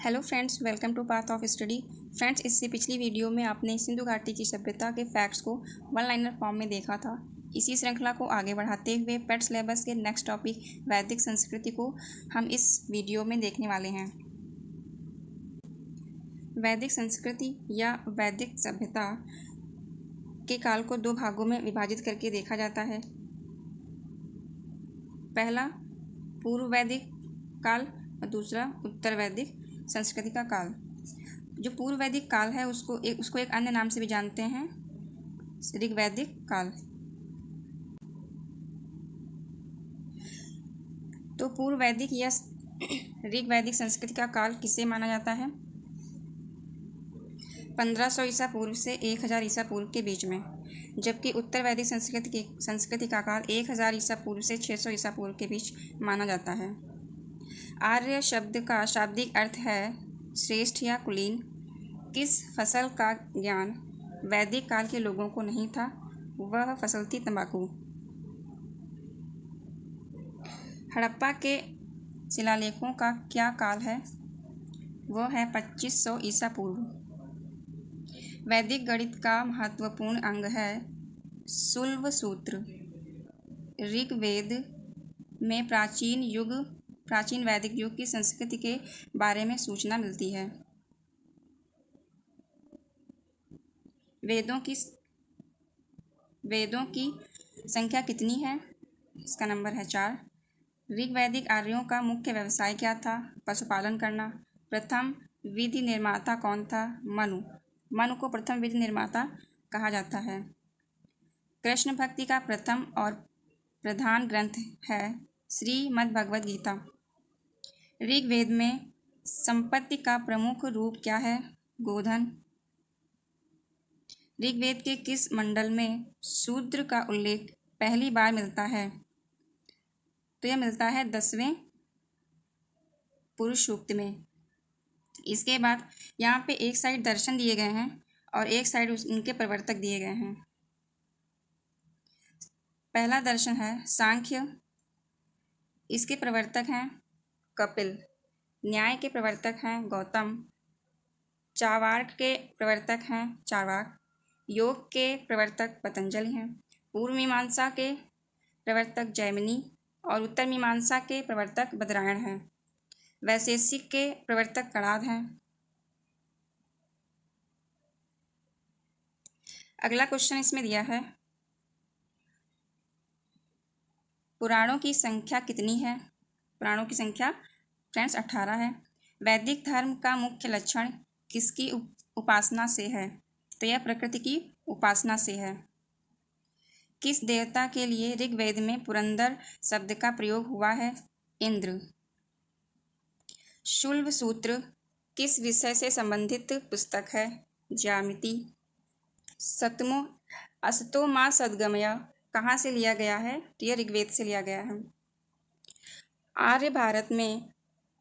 Hello friends, welcome to path of study. Friends, इससे पिछली video में आपने सिंधु घाटी की सभ्यता के फैक्ट्स को वन लाइनर फॉर्म में देखा था। इसी श्रृंखला को आगे बढ़ाते हुए पेट सिलेबस के नेक्स्ट टॉपिक वैदिक संस्कृति को हम इस वीडियो में देखने वाले हैं। वैदिक संस्कृति या वैदिक सभ्यता के काल को दो भागों में विभाजित करके देखा जाता है। पहला पूर्व वैदिक काल और दूसरा उत्तर वैदिक संस्कृति का काल। जो पूर्व वैदिक काल है उसको एक अन्य नाम से भी जानते हैं, ऋग्वैदिक काल। तो पूर्व वैदिक या ऋग्वैदिक संस्कृति का काल किसे माना जाता है? 1500 ईसा पूर्व से 1000 ईसा पूर्व के बीच में, जबकि उत्तर वैदिक संस्कृति का काल 1000 ईसा पूर्व से 600 ईसा पूर्व के बीच माना जाता है। आर्य शब्द का शाब्दिक अर्थ है श्रेष्ठ या कुलीन। किस फसल का ज्ञान वैदिक काल के लोगों को नहीं था? वह फसल थी तंबाकू। हड़प्पा के शिलालेखों का क्या काल है? वह है 2500 ईसा पूर्व। वैदिक गणित का महत्वपूर्ण अंग है शुल्ब सूत्र। ऋग्वेद में प्राचीन वैदिक युग की संस्कृति के बारे में सूचना मिलती है। वेदों की संख्या कितनी है? इसका नंबर है 4। ऋग्वैदिक आर्यों का मुख्य व्यवसाय क्या था? पशुपालन करना। प्रथम विधि निर्माता कौन था? मनु को प्रथम विधि निर्माता कहा जाता है। कृष्ण भक्ति का प्रथम और प्रधान ग्रंथ है श्रीमद् भगवद गीता। ऋग्वेद में संपत्ति का प्रमुख रूप क्या है? गोधन। ऋग्वेद के किस मंडल में शूद्र का उल्लेख पहली बार मिलता है? तो यह मिलता है 10वें पुरुष सूक्त में। इसके बाद यहाँ पे एक साइड दर्शन दिए गए हैं और एक साइड उनके प्रवर्तक दिए गए हैं। पहला दर्शन है सांख्य, इसके प्रवर्तक हैं कपिल। न्याय के प्रवर्तक हैं गौतम। चार्वाक के प्रवर्तक हैं चार्वाक। योग के प्रवर्तक पतंजलि हैं। पूर्व मीमांसा के प्रवर्तक जैमिनी और उत्तर मीमांसा के प्रवर्तक बदरायण हैं। वैशेषिक के प्रवर्तक कणाद हैं। अगला क्वेश्चन इसमें दिया है पुराणों की संख्या कितनी है? पुराणों की संख्या फ्रेंड्स 18 है। वैदिक धर्म का मुख्य लक्षण किसकी उपासना से है? तो यह प्रकृति की उपासना से है। किस देवता के लिए ऋग्वेद में पुरंदर शब्द का प्रयोग हुआ है? इंद्र। शुल्ब सूत्र किस विषय से संबंधित पुस्तक है? ज्यामिति। सतमो असतो मा सद्गमय कहाँ से लिया गया है? तो यह ऋग्वेद से लिया गया है। आर्य भारत में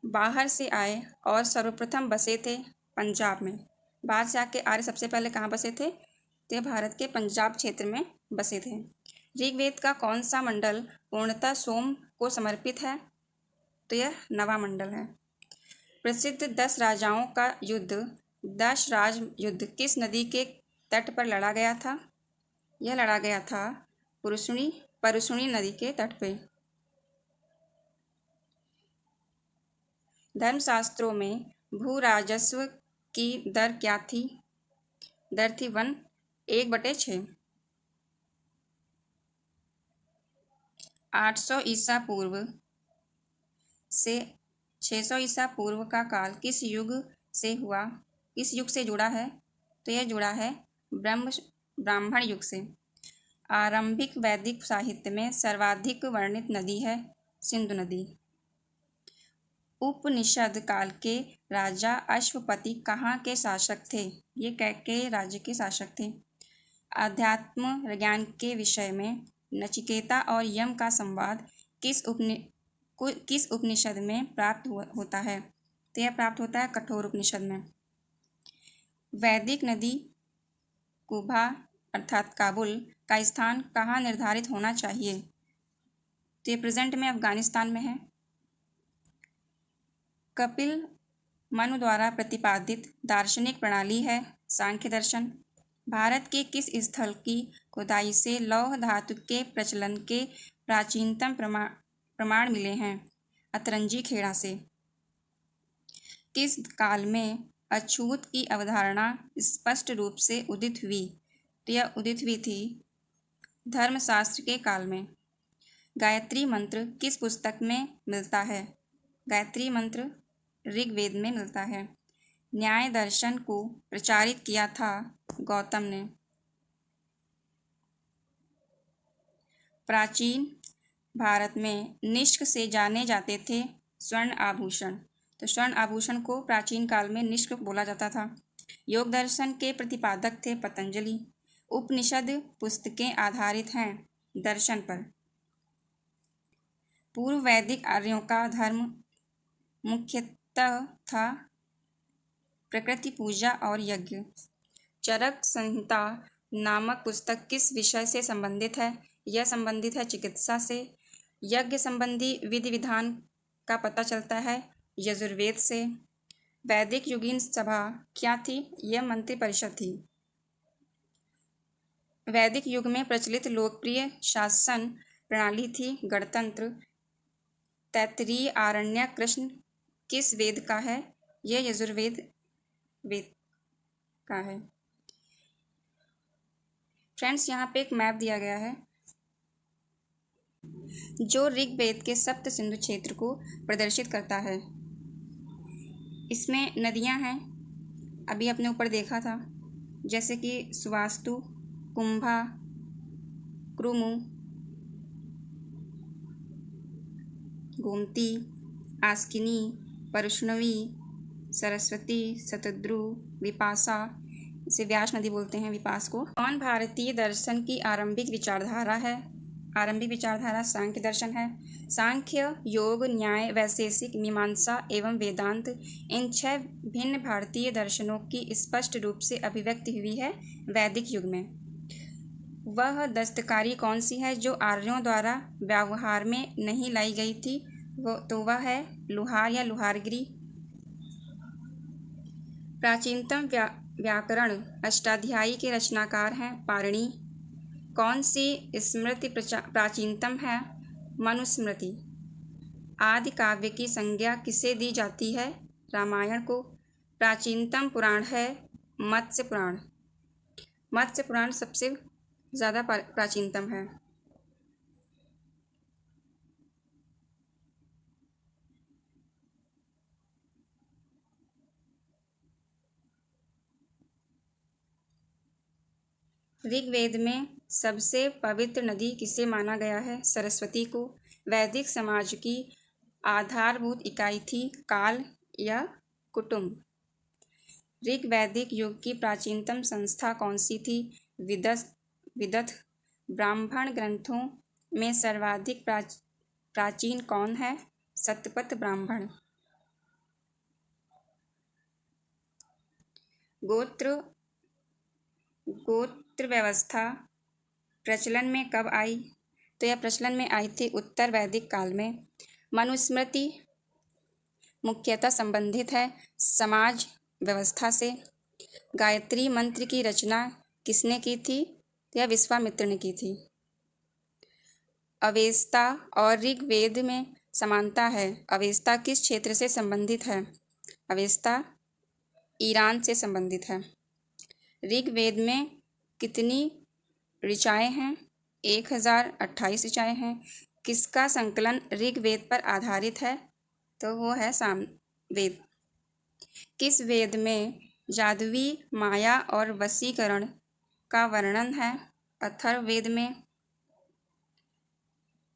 बाहर से आए और सर्वप्रथम बसे थे पंजाब में। बाहर से आके आर्य सबसे पहले कहाँ बसे थे? तो भारत के पंजाब क्षेत्र में बसे थे। ऋग्वेद का कौन सा मंडल पूर्णतः सोम को समर्पित है? तो यह नवा मंडल है। प्रसिद्ध 10 राजाओं का युद्ध दश राज युद्ध किस नदी के तट पर लड़ा गया था? यह लड़ा गया था परुशुनी नदी के तट पर। धर्मशास्त्रों में भू राजस्व की दर क्या थी? दर थी 1/6। 800 ईसा पूर्व से 600 ईसा पूर्व का काल किस युग से जुड़ा है? तो यह जुड़ा है ब्राह्मण युग से। आरंभिक वैदिक साहित्य में सर्वाधिक वर्णित नदी है सिंधु नदी। उपनिषद काल के राजा अश्वपति कहाँ के शासक थे? ये कैकेय राज्य के शासक थे। अध्यात्म ज्ञान के विषय में नचिकेता और यम का संवाद किस उपनिषद में प्राप्त होता है? तो यह प्राप्त होता है कठोर उपनिषद में। वैदिक नदी कुबा अर्थात काबुल का स्थान कहाँ निर्धारित होना चाहिए? तो ये प्रेजेंट में अफगानिस्तान में है। कपिल मनु द्वारा प्रतिपादित दार्शनिक प्रणाली है सांख्य दर्शन। भारत के किस स्थल की खुदाई से लौह धातु के प्रचलन के प्राचीनतम प्रमाण मिले हैं? अतरंजी खेड़ा से। किस काल में अछूत की अवधारणा स्पष्ट रूप से उदित हुई? तो यह उदित हुई थी धर्मशास्त्र के काल में। गायत्री मंत्र किस पुस्तक में मिलता है? गायत्री मंत्र ऋग्वेद में मिलता है। न्याय दर्शन को प्रचारित किया था गौतम ने। प्राचीन भारत में निष्क से जाने जाते थे स्वर्ण आभूषण। तो स्वर्ण आभूषण को प्राचीन काल में निष्क बोला जाता था। योग दर्शन के प्रतिपादक थे पतंजलि। उपनिषद पुस्तकें आधारित हैं दर्शन पर। पूर्व वैदिक आर्यों का धर्म मुख्यतः था प्रकृति पूजा और यज्ञ। चरक संहिता नामक पुस्तक किस विषय से संबंधित है? यह संबंधित है चिकित्सा से। यज्ञ संबंधी विधि विधान का पता चलता है यजुर्वेद से। वैदिक युगीन सभा क्या थी? यह मंत्री परिषद थी। वैदिक युग में प्रचलित लोकप्रिय शासन प्रणाली थी गणतंत्र। तैत्तिरीय आरण्यक कृष्ण किस वेद का है? यह यजुर्वेद वेद का है। फ्रेंड्स, यहाँ पे एक मैप दिया गया है जो ऋग्वेद के सप्त सिंधु क्षेत्र को प्रदर्शित करता है। इसमें नदियाँ हैं, अभी अपने ऊपर देखा था, जैसे कि सुवास्तु, कुंभा, क्रुमु, गोमती, आस्किनी, परष्णवी, सरस्वती, शतद्रु, विपाशा, इसे व्यास नदी बोलते हैं विपास को। कौन भारतीय दर्शन की आरंभिक विचारधारा है? आरंभिक विचारधारा सांख्य दर्शन है। सांख्य, योग, न्याय, वैशेषिक, मीमांसा एवं वेदांत, इन 6 भिन्न भारतीय दर्शनों की स्पष्ट रूप से अभिव्यक्ति हुई है वैदिक युग में। वह दस्तकारी कौन सी है जो आर्यों द्वारा व्यवहार में नहीं लाई गई थी? वह है लुहार या लुहारगिरी। प्राचीनतम व्याकरण अष्टाध्यायी के रचनाकार हैं पाणिनि। कौन सी स्मृति प्राचीनतम है? मनुस्मृति। आदि काव्य की संज्ञा किसे दी जाती है? रामायण को। प्राचीनतम पुराण है मत्स्य पुराण। मत्स्य पुराण सबसे ज़्यादा प्राचीनतम है। ऋग्वेद में सबसे पवित्र नदी किसे माना गया है? सरस्वती को। वैदिक समाज की आधारभूत इकाई थी काल या कुटुंब। ऋग्वैदिक युग की प्राचीनतम संस्था कौन सी थी? विदथ। ब्राह्मण ग्रंथों में सर्वाधिक प्राचीन कौन है? शतपथ ब्राह्मण। गोत्र व्यवस्था प्रचलन में कब आई? तो यह प्रचलन में आई थी उत्तर वैदिक काल में। मनुस्मृति मुख्यतः संबंधित है समाज व्यवस्था से। गायत्री मंत्र की रचना किसने की थी? यह विश्वामित्र ने की थी। अवेस्ता और ऋग्वेद में समानता है। अवेस्ता किस क्षेत्र से संबंधित है? अवेस्ता ईरान से संबंधित है। ऋग्वेद में कितनी ऋचाएँ हैं? 1028 ऋचाएँ हैं। किसका संकलन ऋग्वेद पर आधारित है? तो वो है सामवेद। किस वेद में जादुई माया और वशीकरण का वर्णन है? अथर्ववेद में।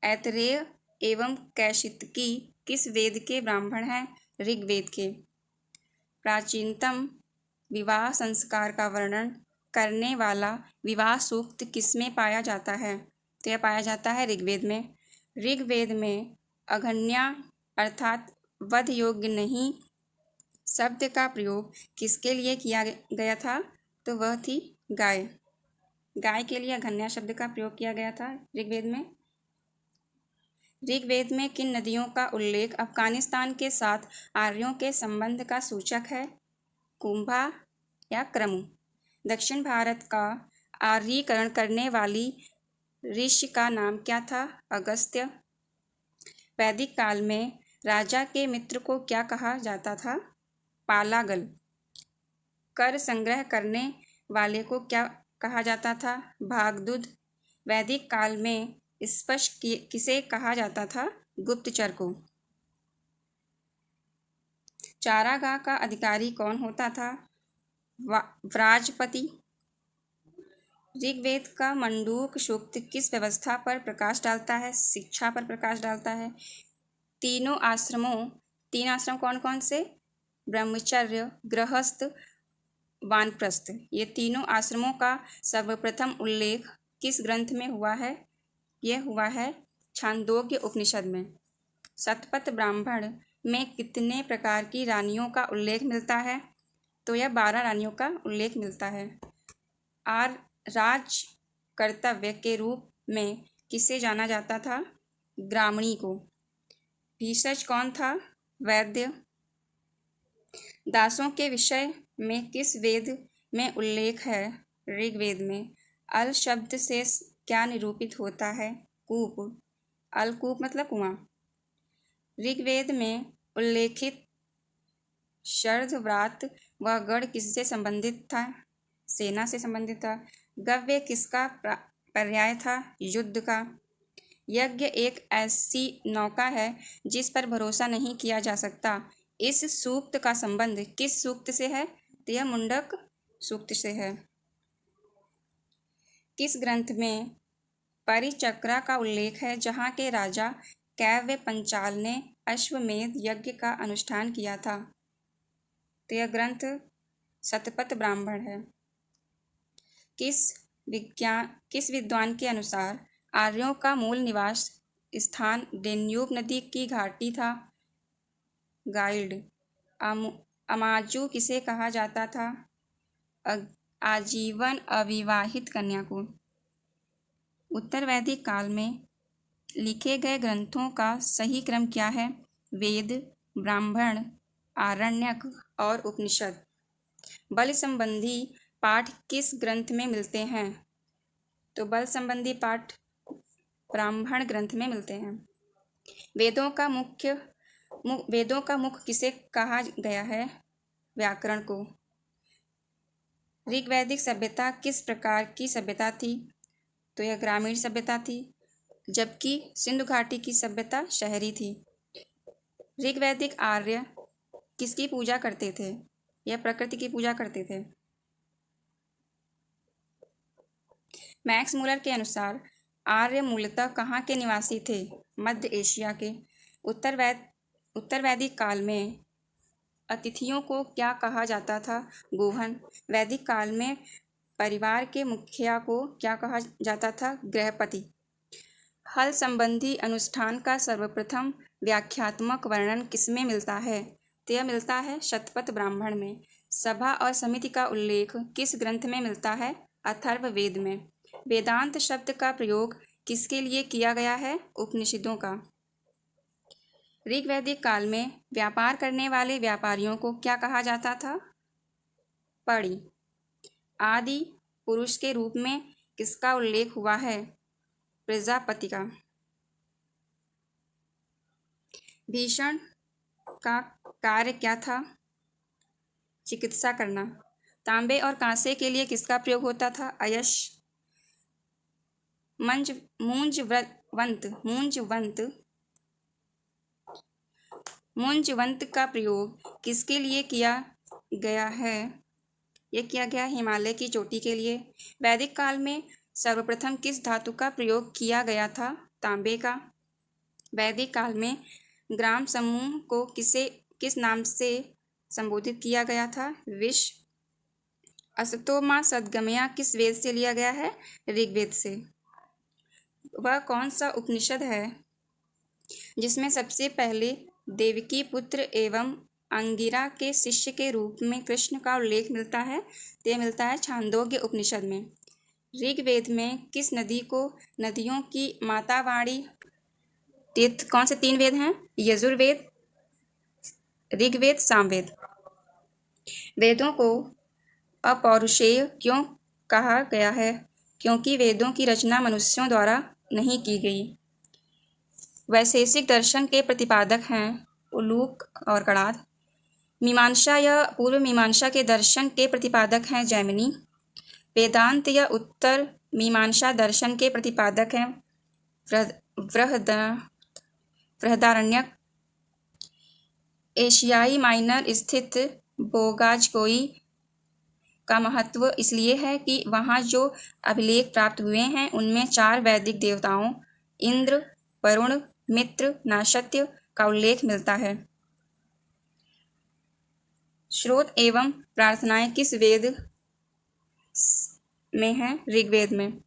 ऐतरेय एवं कैशितकी किस वेद के ब्राह्मण हैं? ऋग्वेद के। प्राचीनतम विवाह संस्कार का वर्णन करने वाला विवाह सूक्त किसमें पाया जाता है? तो यह पाया जाता है ऋग्वेद में। ऋग्वेद में अघन्या अर्थात वध योग्य नहीं शब्द का प्रयोग किसके लिए किया गया था? तो वह थी गाय। गाय के लिए अघन्या शब्द का प्रयोग किया गया था ऋग्वेद में। ऋग्वेद में किन नदियों का उल्लेख अफगानिस्तान के साथ आर्यों के संबंध का सूचक है? कुंभा या क्रमु? दक्षिण भारत का आर्यीकरण करने वाली ऋषि का नाम क्या था? अगस्त्य। वैदिक काल में राजा के मित्र को क्या कहा जाता था? पालागल। कर संग्रह करने वाले को क्या कहा जाता था? भागदूत। वैदिक काल में स्पष्ट किसे कहा जाता था? गुप्तचर को। चारागाह का अधिकारी कौन होता था? व्राजपति। ऋग्वेद का मंडूक सूक्त किस व्यवस्था पर प्रकाश डालता है? शिक्षा पर प्रकाश डालता है। तीन आश्रम कौन कौन से? ब्रह्मचर्य, गृहस्थ, वानप्रस्थ। ये तीनों आश्रमों का सर्वप्रथम उल्लेख किस ग्रंथ में हुआ है? यह हुआ है छांदोग्य उपनिषद में। शतपथ ब्राह्मण में कितने प्रकार की रानियों का उल्लेख मिलता है? तो यह 12 रानियों का उल्लेख मिलता है। राज कर्तव्य के रूप में किसे जाना जाता था? ग्रामणी को। भीषज कौन था? वैद्य। दासों के विषय में किस वेद में उल्लेख है? ऋग्वेद में। अल शब्द से क्या निरूपित होता है? कूप। अलकूप मतलब कुआं। ऋग्वेद में उल्लेखित शरद, व्रात व गढ़ किससे संबंधित था? सेना से संबंधित था। गव्य किसका पर्याय था? युद्ध का। यज्ञ एक ऐसी नौका है जिस पर भरोसा नहीं किया जा सकता। इस सूक्त का संबंध किस सूक्त से है? तो यह मुंडक सूक्त से है। किस ग्रंथ में परिचक्रा का उल्लेख है जहाँ के राजा कैव्य पंचाल ने अश्वमेध यज्ञ का अनुष्ठान किया था? तो यह ग्रंथ शतपथ ब्राह्मण है। किस विद्वान के अनुसार आर्यों का मूल निवास स्थान डेन्यूब नदी की घाटी था? गाइड। अमाजू किसे कहा जाता था? आजीवन अविवाहित कन्या को। उत्तर वैदिक काल में लिखे गए ग्रंथों का सही क्रम क्या है? वेद, ब्राह्मण, आरण्यक और उपनिषद। बल संबंधी पाठ किस ग्रंथ में मिलते हैं? तो बल संबंधी पाठ ब्राह्मण ग्रंथ में मिलते हैं। वेदों का मुख किसे कहा गया है? व्याकरण को। ऋग्वैदिक सभ्यता किस प्रकार की सभ्यता थी? तो यह ग्रामीण सभ्यता थी, जबकि सिंधु घाटी की सभ्यता शहरी थी। ऋग्वैदिक आर्य किसकी पूजा करते थे? यह प्रकृति की पूजा करते थे। मैक्स मूलर के अनुसार आर्य मूलतः कहाँ के निवासी थे? मध्य एशिया के। उत्तर वैदिक काल में अतिथियों को क्या कहा जाता था? गोहन। वैदिक काल में परिवार के मुखिया को क्या कहा जाता था? गृहपति। हल संबंधी अनुष्ठान का सर्वप्रथम व्याख्यात्मक वर्णन किसमें मिलता है? तो यह मिलता है शतपथ ब्राह्मण में। सभा और समिति का उल्लेख किस ग्रंथ में मिलता है? अथर्ववेद में। वेदांत शब्द का प्रयोग किसके लिए किया गया है? उपनिषदों का। ऋग्वैदिक काल में व्यापार करने वाले व्यापारियों को क्या कहा जाता था? पड़ी। आदि पुरुष के रूप में किसका उल्लेख हुआ है? प्रजापति का। भीषण का कार्य क्या था? चिकित्सा करना। तांबे और कांसे के लिए किसका प्रयोग होता था? अयश। मूंजवंत का प्रयोग किसके लिए किया गया है? यह किया गया हिमालय की चोटी के लिए। वैदिक काल में सर्वप्रथम किस धातु का प्रयोग किया गया था? तांबे का। वैदिक काल में ग्राम समूह को किस नाम से संबोधित किया गया था? विष। असतो मा सद्गमया किस वेद से लिया गया है? ऋग्वेद से। वह कौन सा उपनिषद है जिसमें सबसे पहले देवकी पुत्र एवं अंगिरा के शिष्य के रूप में कृष्ण का उल्लेख मिलता है? यह मिलता है छांदोग्य उपनिषद में। ऋग्वेद में किस नदी को नदियों की माता वाणी कौन से 3 वेद हैं? यजुर्वेद, ऋग्वेद, सामवेद। वेदों को अपौरुषेय क्यों कहा गया है? क्योंकि वेदों की रचना मनुष्यों द्वारा नहीं की गई। वैशेषिक दर्शन के प्रतिपादक हैं उलूक और कणाद। मीमांसा या पूर्व मीमांसा के दर्शन के प्रतिपादक हैं जैमिनी। वेदांत या उत्तर मीमांसा दर्शन के प्रतिपादक हैं बृहदारण्यक। एशियाई माइनर स्थित बोगाजकोई का महत्व इसलिए है कि वहाँ जो अभिलेख प्राप्त हुए हैं उनमें 4 वैदिक देवताओं इंद्र, वरुण, मित्र, नाशत्य का उल्लेख मिलता है। श्रोत एवं प्रार्थनाएं किस वेद में हैं? ऋग्वेद में।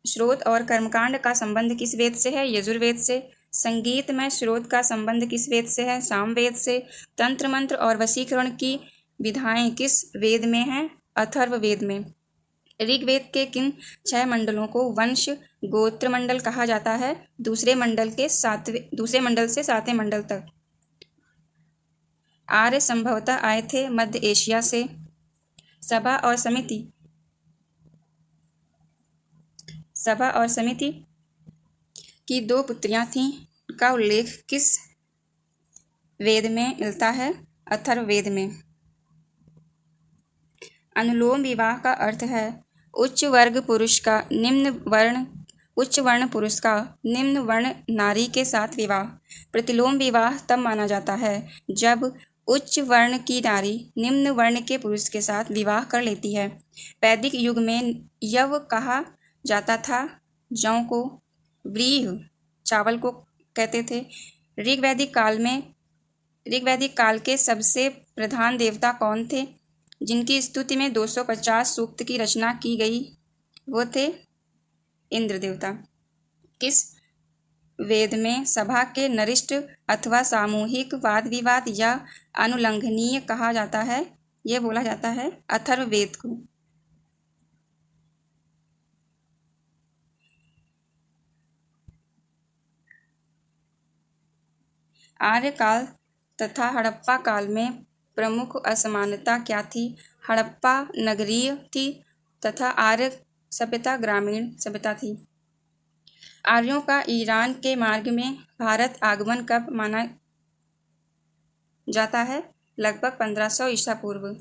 श्रोत और कर्मकांड का संबंध किस वेद से है? यजुर्वेद से। संगीत में श्रोत का संबंध किस वेद से है? सामवेद से। तंत्र मंत्र और वशीकरण की विधाएं किस वेद में हैं? अथर्ववेद में। ऋग्वेद के किन 6 मंडलों को वंश गोत्र मंडल कहा जाता है? दूसरे मंडल से 7वें मंडल तक। आर्य संभवतः आए थे मध्य एशिया से। सभा और समिति की 2 पुत्रियां थीं का उल्लेख किस वेद में मिलता है? अथर्ववेद में। अनुलोम विवाह का अर्थ है उच्च वर्ण पुरुष का निम्न वर्ण नारी के साथ विवाह। प्रतिलोम विवाह तब माना जाता है जब उच्च वर्ण की नारी निम्न वर्ण के पुरुष के साथ विवाह कर लेती है। वैदिक युग में यव कहा जाता था जौ को, व्रीह चावल को कहते थे। ऋग्वैदिक काल के सबसे प्रधान देवता कौन थे जिनकी स्तुति में 250 सूक्त की रचना की गई? वो थे इंद्र देवता। किस वेद में सभा के नरिष्ठ अथवा सामूहिक वाद विवाद या अनुलंघनीय कहा जाता है? ये बोला जाता है अथर्ववेद को। आर्य काल तथा हड़प्पा काल में प्रमुख असमानता क्या थी? हड़प्पा नगरीय थी तथा आर्य सभ्यता ग्रामीण सभ्यता थी। आर्यों का ईरान के मार्ग में भारत आगमन कब माना जाता है? लगभग 1500 ईसा पूर्व।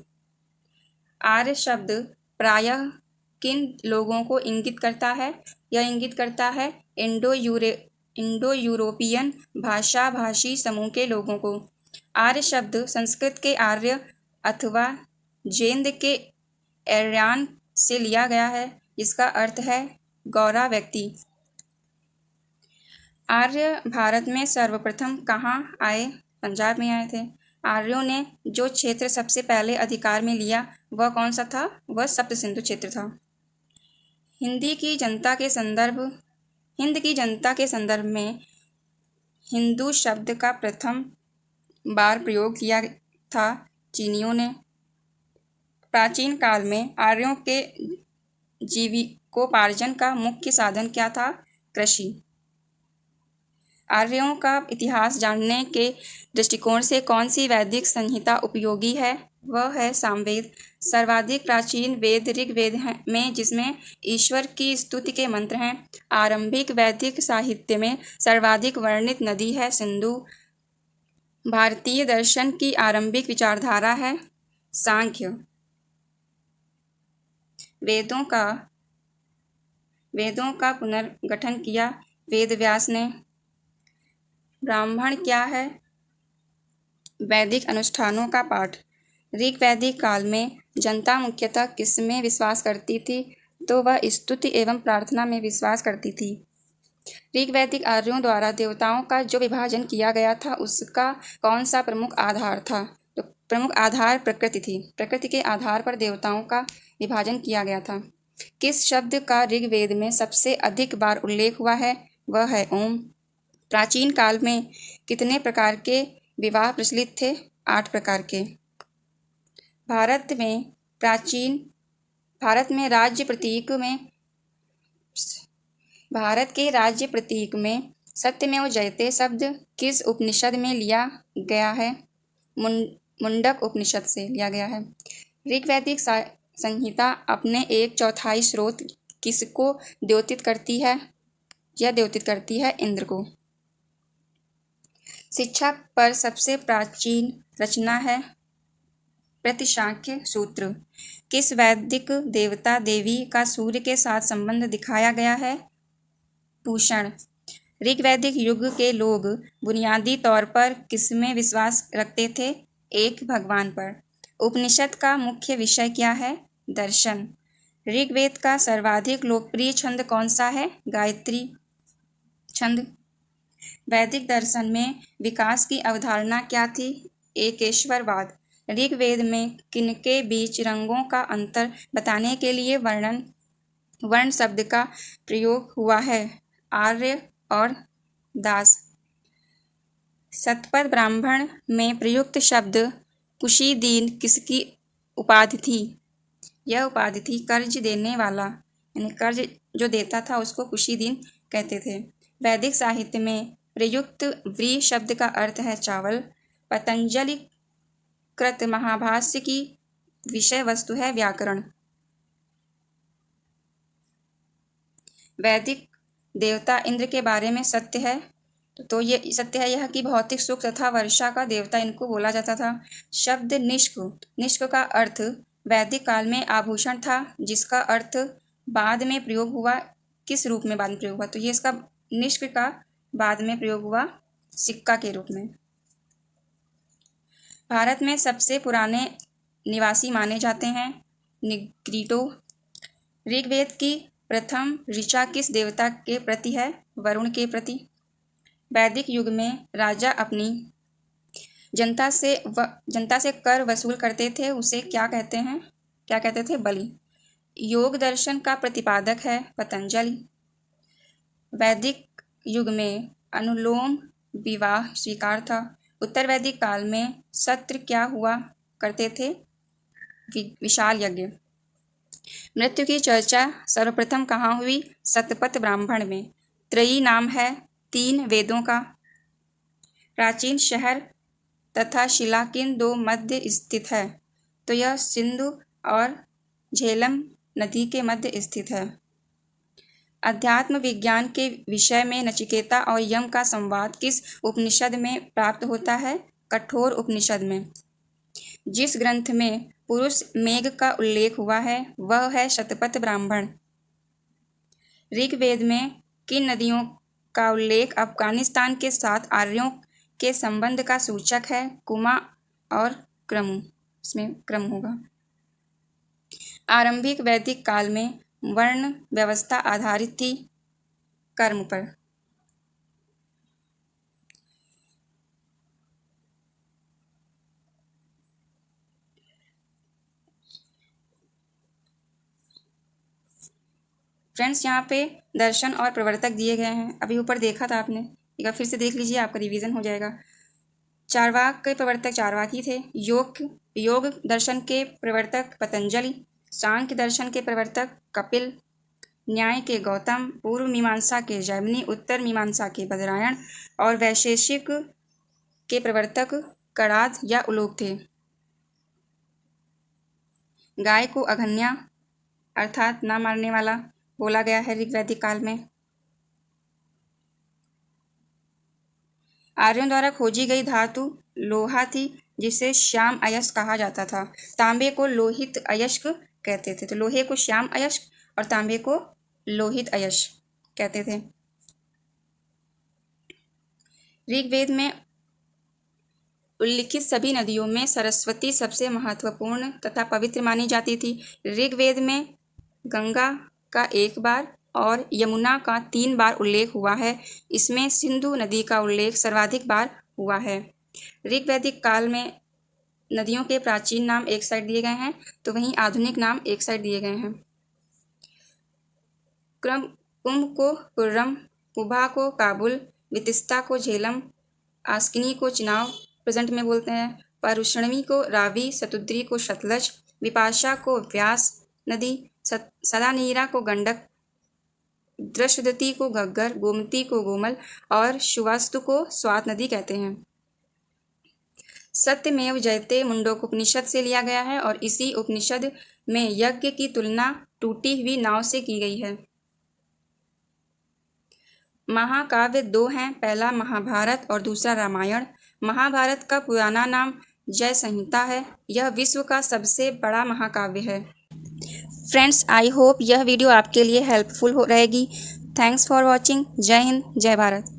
आर्य शब्द प्रायः किन लोगों को इंगित करता है? यह इंगित करता है इंडो यूरोपियन भाषा भाषी समूह के लोगों को। आर्य शब्द संस्कृत के आर्य अथवा जेंद के एर्यान से लिया गया है जिसका अर्थ है गौरा व्यक्ति। आर्य भारत में सर्वप्रथम कहाँ आए? पंजाब में आए थे। आर्यों ने जो क्षेत्र सबसे पहले अधिकार में लिया वह कौन सा था? वह सप्त सिंधु क्षेत्र था। हिंद की जनता के संदर्भ में हिंदू शब्द का प्रथम बार प्रयोग किया था चीनियों ने। प्राचीन काल में आर्यों के जीविकोपार्जन का मुख्य साधन क्या था? कृषि। आर्यों का इतिहास जानने के दृष्टिकोण से कौन सी वैदिक संहिता उपयोगी है? वह है सामवेद। सर्वाधिक प्राचीन वेद ऋग्वेद में जिसमें ईश्वर की स्तुति के मंत्र हैं। आरंभिक वैदिक साहित्य में सर्वाधिक वर्णित नदी है सिंधु। भारतीय दर्शन की आरंभिक विचारधारा है सांख्य। वेदों का पुनर्गठन किया वेदव्यास ने। ब्राह्मण क्या है? वैदिक अनुष्ठानों का पाठ। ऋग्वैदिक काल में जनता मुख्यतः किसमें विश्वास करती थी? तो वह स्तुति एवं प्रार्थना में विश्वास करती थी। ऋग्वैदिक आर्यों द्वारा देवताओं का जो विभाजन किया गया था उसका कौन सा प्रमुख आधार था? तो प्रमुख आधार प्रकृति थी। प्रकृति के आधार पर देवताओं का विभाजन किया गया था। किस शब्द का ऋग्वेद में सबसे अधिक बार उल्लेख हुआ है? वह है ओम। प्राचीन काल में कितने प्रकार के विवाह प्रचलित थे? 8 प्रकार के। भारत के राज्य प्रतीक में सत्यमेव जयते शब्द किस उपनिषद में लिया गया है? मुंडक उपनिषद से लिया गया है। ऋग्वैदिक संहिता अपने 1/4 स्रोत किसको द्योतित करती है? यह द्योतित करती है इंद्र को। शिक्षा पर सबसे प्राचीन रचना है प्रतिशांख्य सूत्र। किस वैदिक देवता देवी का सूर्य के साथ संबंध दिखाया गया है? पूषण। ऋग्वैदिक युग के लोग बुनियादी तौर पर किसमें विश्वास रखते थे? एक भगवान पर। उपनिषद का मुख्य विषय क्या है? दर्शन। ऋग्वेद का सर्वाधिक लोकप्रिय छंद कौन सा है? गायत्री छंद। वैदिक दर्शन में विकास की अवधारणा क्या थी? एकेश्वरवाद। ऋग्वेद में किनके बीच रंगों का अंतर बताने के लिए वर्ण शब्द का प्रयोग हुआ है? आर्य और दास। शतपथ ब्राह्मण में प्रयुक्त शब्द कुशीदीन किसकी उपाधि थी? यह उपाधि थी कर्ज देने वाला, यानी कर्ज जो देता था उसको कुशीदीन कहते थे। वैदिक साहित्य में प्रयुक्त व्री शब्द का अर्थ है चावल। पतंजलि कृत महाभाष्य की विषय वस्तु है व्याकरण। वैदिक देवता इंद्र के बारे में सत्य है, तो ये सत्य है यह कि भौतिक सुख तथा वर्षा का देवता इनको बोला जाता था। शब्द निष्क का अर्थ वैदिक काल में आभूषण था, जिसका अर्थ बाद में प्रयोग हुआ। किस रूप में बाद में प्रयोग हुआ? तो ये इसका निष्क का बाद में प्रयोग हुआ सिक्का के रूप में। भारत में सबसे पुराने निवासी माने जाते हैं निग्रिटो। ऋग्वेद की प्रथम ऋचा किस देवता के प्रति है? वरुण के प्रति। वैदिक युग में राजा अपनी जनता से कर वसूल करते थे, उसे क्या कहते थे? बलि। योग दर्शन का प्रतिपादक है पतंजलि। वैदिक युग में अनुलोम विवाह स्वीकार था। उत्तर वैदिक काल में सत्र क्या हुआ करते थे? विशाल यज्ञ। मृत्यु की चर्चा सर्वप्रथम कहाँ हुई? शतपथ ब्राह्मण में। त्रयी नाम है 3 वेदों का। प्राचीन शहर तथा शिला किन 2 मध्य स्थित है? तो यह सिंधु और झेलम नदी के मध्य स्थित है। अध्यात्म विज्ञान के विषय में नचिकेता और यम का संवाद किस उपनिषद में प्राप्त होता है? कठोर उपनिषद में। जिस ग्रंथ में पुरुष मेघ का उल्लेख हुआ है वह है शतपथ ब्राह्मण। ऋग्वेद में किन नदियों का उल्लेख अफगानिस्तान के साथ आर्यों के संबंध का सूचक है? कुमा और क्रमु। इसमें क्रम होगा। आरंभिक वैदिक काल में वर्ण व्यवस्था आधारित थी कर्म पर। फ्रेंड्स, यहाँ पे दर्शन और प्रवर्तक दिए गए हैं। अभी ऊपर देखा था आपने, एक बार फिर से देख लीजिए, आपका रिवीजन हो जाएगा। चारवाक के प्रवर्तक चारवाकी थे। योग दर्शन के प्रवर्तक पतंजलि। सांख्य दर्शन के प्रवर्तक कपिल। न्याय के गौतम। पूर्व मीमांसा के जैमिनी। उत्तर मीमांसा के बदरायण और वैशेषिक के प्रवर्तक कणाद या उलोक थे। गाय को अघन्या अर्थात न मारने वाला बोला गया है ऋग्वैदिक काल में। आर्यों द्वारा खोजी गई धातु लोहा थी, जिसे श्याम अयस्क कहा जाता था। तांबे को लोहित अयस्क कहते थे। तो लोहे को श्याम अयस्क और तांबे को लोहित अयस्क कहते थे। ऋग्वेद में उल्लिखित सभी नदियों में सरस्वती सबसे महत्वपूर्ण तथा पवित्र मानी जाती थी। ऋग्वेद में गंगा का 1 बार और यमुना का 3 बार उल्लेख हुआ है। इसमें सिंधु नदी का उल्लेख सर्वाधिक बार हुआ है। ऋग्वैदिक काल में नदियों के प्राचीन नाम एक साइड दिए गए हैं, तो वहीं आधुनिक नाम एक साइड दिए गए हैं। कुंभ को कुर्रम, कुभा को काबुल, वितिस्ता को झेलम, आस्किनी को चिनाब प्रेजेंट में बोलते हैं, पारुष्णवी को रावी, शतुद्री को सतलज, विपाशा को व्यास नदी, सदानीरा को गंडक दृश्यदती को घग्गर, गोमती को गोमल और सुवास्तु को स्वात नदी कहते हैं। सत्यमेव जयते मुंडकोपनिषद से लिया गया है और इसी उपनिषद में यज्ञ की तुलना टूटी हुई नाव से की गई है। महाकाव्य दो हैं, पहला महाभारत और दूसरा रामायण। महाभारत का पुराना नाम जय संहिता है। यह विश्व का सबसे बड़ा महाकाव्य है। फ्रेंड्स, आई होप यह वीडियो आपके लिए हेल्पफुल रहेगी। Thanks for watching. जय हिंद, जय भारत।